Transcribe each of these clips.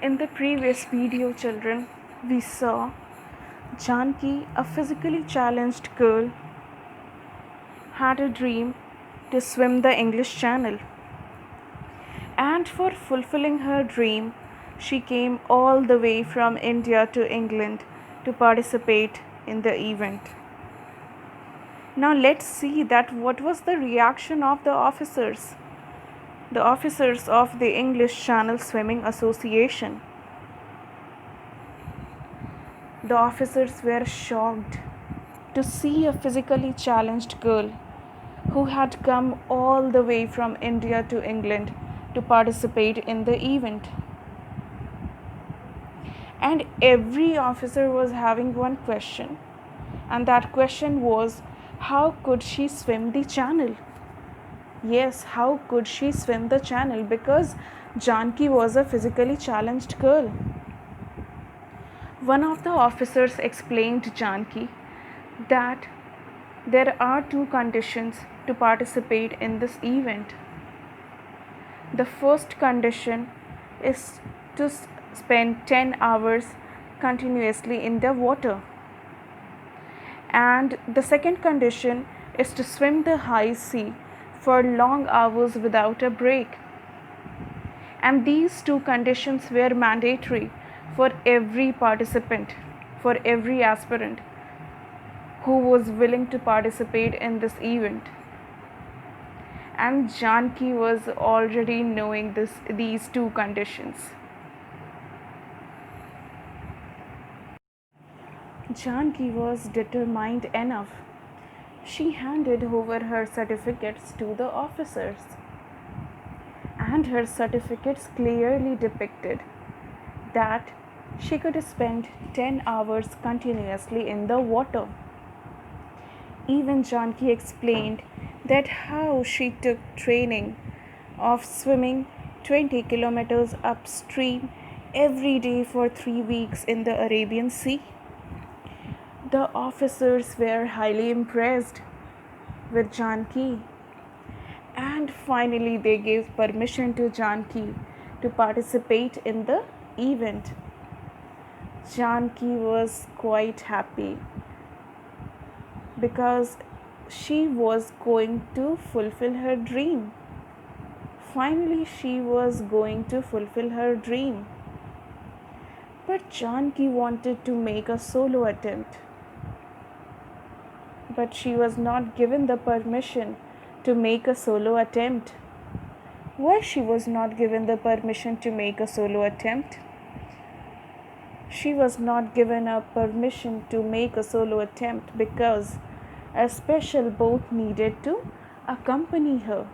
In the previous video, children, we saw Janki, a physically challenged girl, had a dream to swim the English Channel. And for fulfilling her dream, she came all the way from India to England to participate in the event. Now let's see that what was the reaction of the officers of the English Channel Swimming Association. The officers were shocked to see a physically challenged girl who had come all the way from India to England to participate in the event. And every officer was having one question, and that question was, how could she swim the channel? Yes, how could she swim the channel? Because Janki was a physically challenged girl. One of the officers explained to Janki that there are two conditions to participate in this event. The first condition is to spend 10 hours continuously in the water. And the second condition is to swim the high sea for long hours without a break. And these two conditions were mandatory for every participant, for every aspirant who was willing to participate in this event. And Janki was already knowing these two conditions. Janki was determined enough. She handed over her certificates to the officers, and her certificates clearly depicted that she could spend 10 hours continuously in the water. Even Janki explained that how she took training of swimming 20 kilometers upstream every day for 3 weeks in the Arabian Sea. The officers were highly impressed with Janki, and finally they gave permission to Janki to participate in the event. Janki was quite happy because she was going to fulfill her dream. Finally, she was going to fulfill her dream. But Janki wanted to make a solo attempt. But she was not given the permission to make a solo attempt. Why she was not given the permission to make a solo attempt? She was not given a permission to make a solo attempt because a special boat needed to accompany her.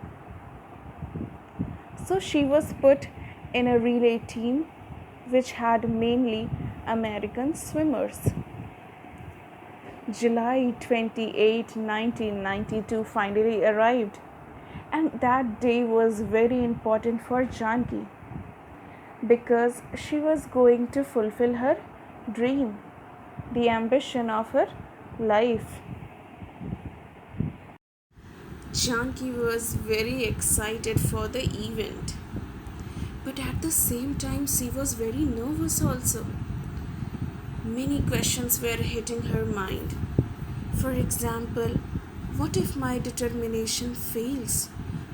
So she was put in a relay team which had mainly American swimmers. July 28, 1992 finally arrived, and that day was very important for Janki because she was going to fulfill her dream, the ambition of her life. Janki was very excited for the event, but at the same time she was very nervous also. Many questions were hitting her mind. For example, what if my determination fails?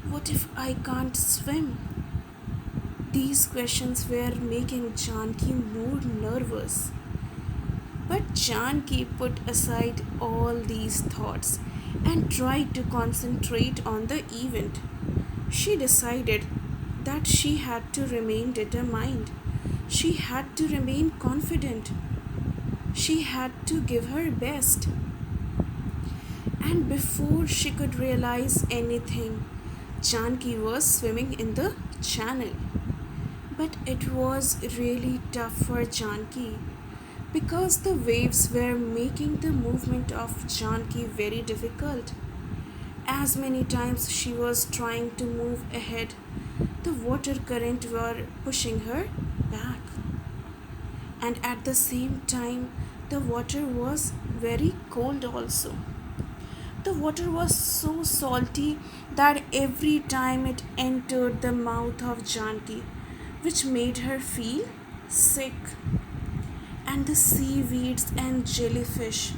What if I can't swim? These questions were making Janki more nervous. But Janki put aside all these thoughts and tried to concentrate on the event. She decided that she had to remain determined. She had to remain confident. She had to give her best. And before she could realize anything, Janki was swimming in the channel. But it was really tough for Janki because the waves were making the movement of Janki very difficult. As many times she was trying to move ahead, the water current were pushing her back. And at the same time, the water was very cold also. The water was so salty that every time it entered the mouth of Janki, which made her feel sick, and the seaweeds and jellyfish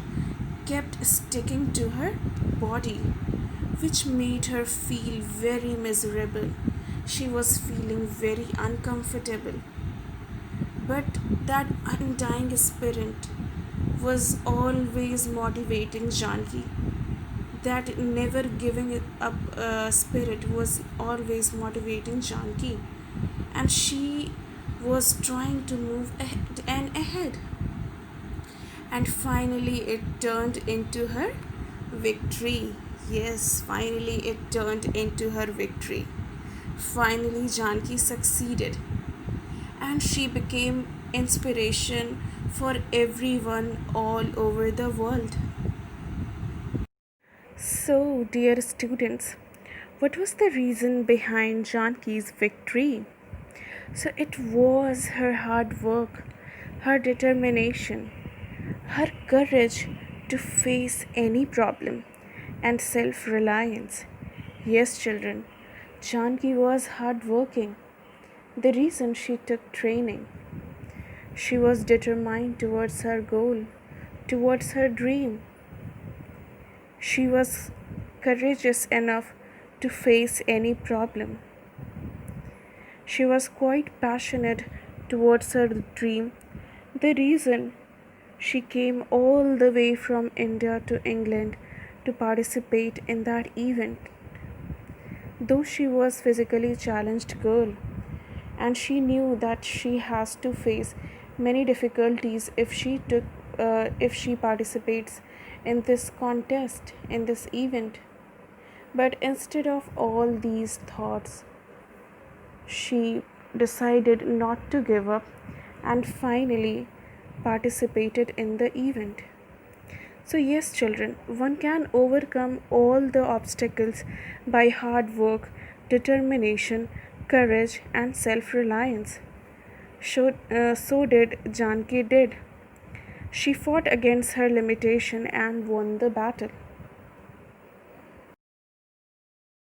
kept sticking to her body, which made her feel very miserable. She was feeling very uncomfortable. But that undying spirit was always motivating Janki. That never giving it up spirit was always motivating Janki. And she was trying to move ahead and ahead. And finally, it turned into her victory. Yes, finally, it turned into her victory. Finally, Janki succeeded, and she became inspiration for everyone all over the world. So, dear students, what was the reason behind Janki's victory? So, it was her hard work, her determination, her courage to face any problem, and self reliance. Yes, children, Janki was hardworking. The reason she took training. She was determined towards her goal, towards her dream. She was courageous enough to face any problem. She was quite passionate towards her dream. The reason she came all the way from India to England to participate in that event. Though she was physically challenged girl, and she knew that she has to face many difficulties if she participates in this contest, in this event. But instead of all these thoughts, she decided not to give up and finally participated in the event. So, yes, children, one can overcome all the obstacles by hard work, determination, courage, and self reliance. So did Janki did. She fought against her limitation and won the battle.